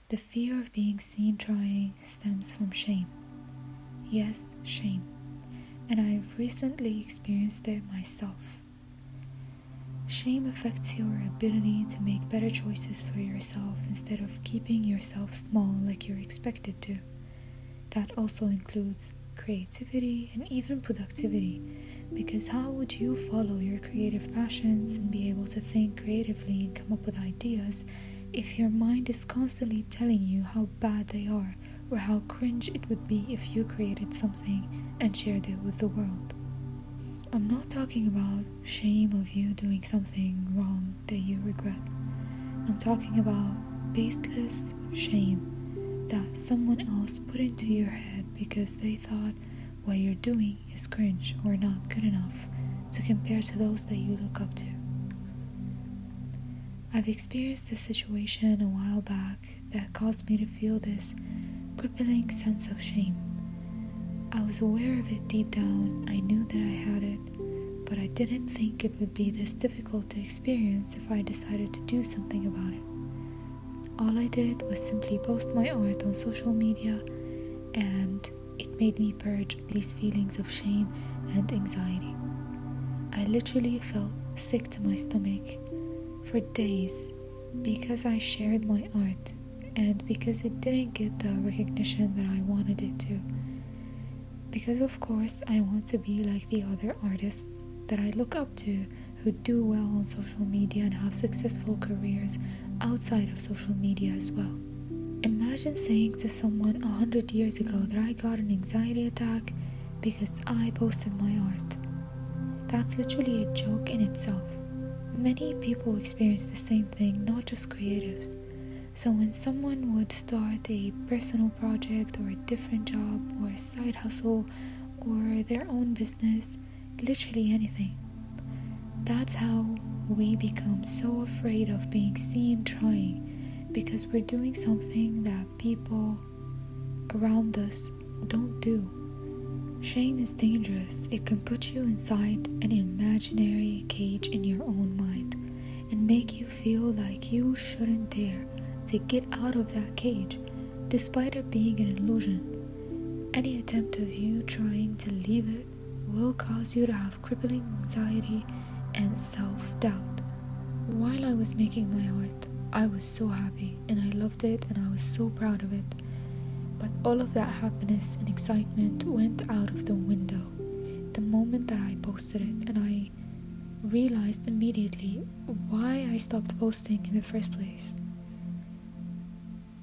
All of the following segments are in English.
The fear of being seen trying stems from shame. Yes, shame. And I've recently experienced it myself. Shame affects your ability to make better choices for yourself instead of keeping yourself small like you're expected to. That also includes creativity and even productivity, because how would you follow your creative passions and be able to think creatively and come up with ideas if your mind is constantly telling you how bad they are or how cringe it would be if you created something and shared it with the world? I'm not talking about shame of you doing something wrong that you regret. I'm talking about baseless shame that someone else put into your head because they thought what you're doing is cringe or not good enough to compare to those that you look up to. I've experienced a situation a while back that caused me to feel this crippling sense of shame. I was aware of it deep down. I knew that I had it, but I didn't think it would be this difficult to experience if I decided to do something about it. All I did was simply post my art on social media, and it made me purge these feelings of shame and anxiety. I literally felt sick to my stomach for days because I shared my art and because it didn't get the recognition that I wanted it to. Because of course I want to be like the other artists that I look up to who do well on social media and have successful careers outside of social media as well. Imagine saying to someone 100 years ago that I got an anxiety attack because I posted my art. That's literally a joke in itself. Many people experience the same thing, not just creatives. So when someone would start a personal project or a different job or a side hustle or their own business, literally anything, that's how we become so afraid of being seen trying, because we're doing something that people around us don't do. Shame is dangerous. It can put you inside an imaginary cage in your own mind and make you feel like you shouldn't dare to get out of that cage, despite it being an illusion. Any attempt of you trying to leave it will cause you to have crippling anxiety and self-doubt. While I was making my art, I was so happy and I loved it and I was so proud of it. But all of that happiness and excitement went out of the window the moment that I posted it, and I realized immediately why I stopped posting in the first place.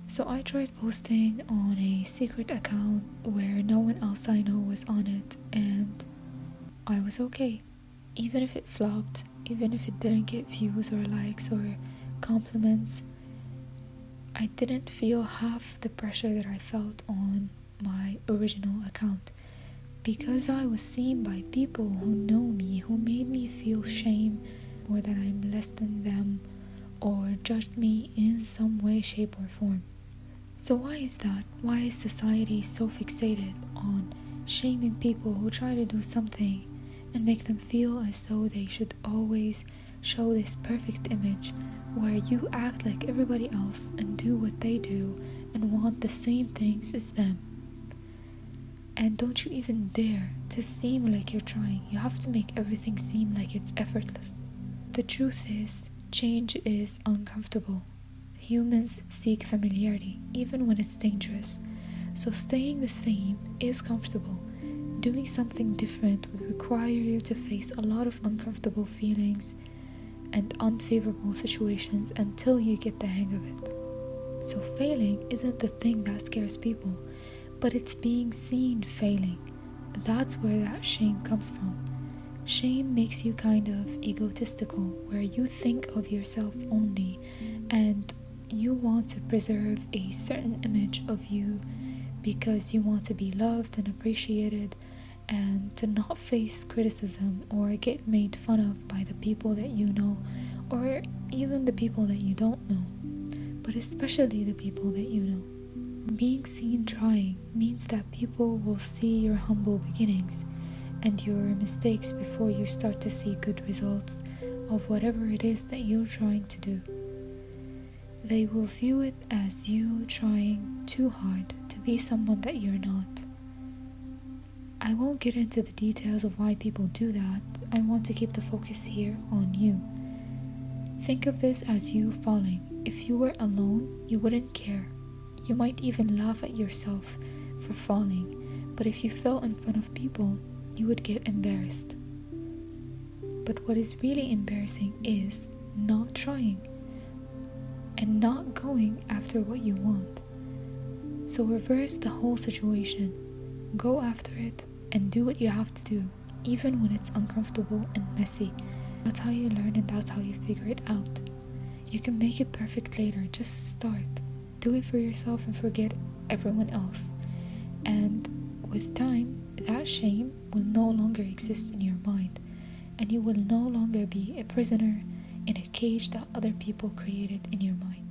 So I tried posting on a secret account where no one else I know was on it, and I was okay. Even if it flopped, even if it didn't get views or likes or compliments, I didn't feel half the pressure that I felt on my original account, because I was seen by people who know me, who made me feel shame or that I'm less than them or judged me in some way, shape or form. So why is that? Why is society so fixated on shaming people who try to do something and make them feel as though they should always show this perfect image where you act like everybody else and do what they do and want the same things as them? And don't you even dare to seem like you're trying. You have to make everything seem like it's effortless. The truth is, change is uncomfortable. Humans seek familiarity, even when it's dangerous. So staying the same is comfortable. Doing something different would require you to face a lot of uncomfortable feelings and unfavorable situations until you get the hang of it. So failing isn't the thing that scares people, but it's being seen failing. That's where that shame comes from. Shame makes you kind of egotistical, where you think of yourself only and you want to preserve a certain image of you because you want to be loved and appreciated and to not face criticism or get made fun of by the people that you know or even the people that you don't know, but especially the people that you know. Being seen trying means that people will see your humble beginnings and your mistakes before you start to see good results of whatever it is that you're trying to do. they will view it as you trying too hard to be someone that you're not. I won't get into the details of why people do that. I want to keep the focus here on you. Think of this as you falling. If you were alone, you wouldn't care. You might even laugh at yourself for falling, but if you fell in front of people, you would get embarrassed. But what is really embarrassing is not trying and not going after what you want. So reverse the whole situation. Go after it and do what you have to do, even when it's uncomfortable and messy. That's how you learn, and that's how you figure it out. You can make it perfect later. Just start. Do it for yourself and forget everyone else. And with time, that shame will no longer exist in your mind, and you will no longer be a prisoner in a cage that other people created in your mind.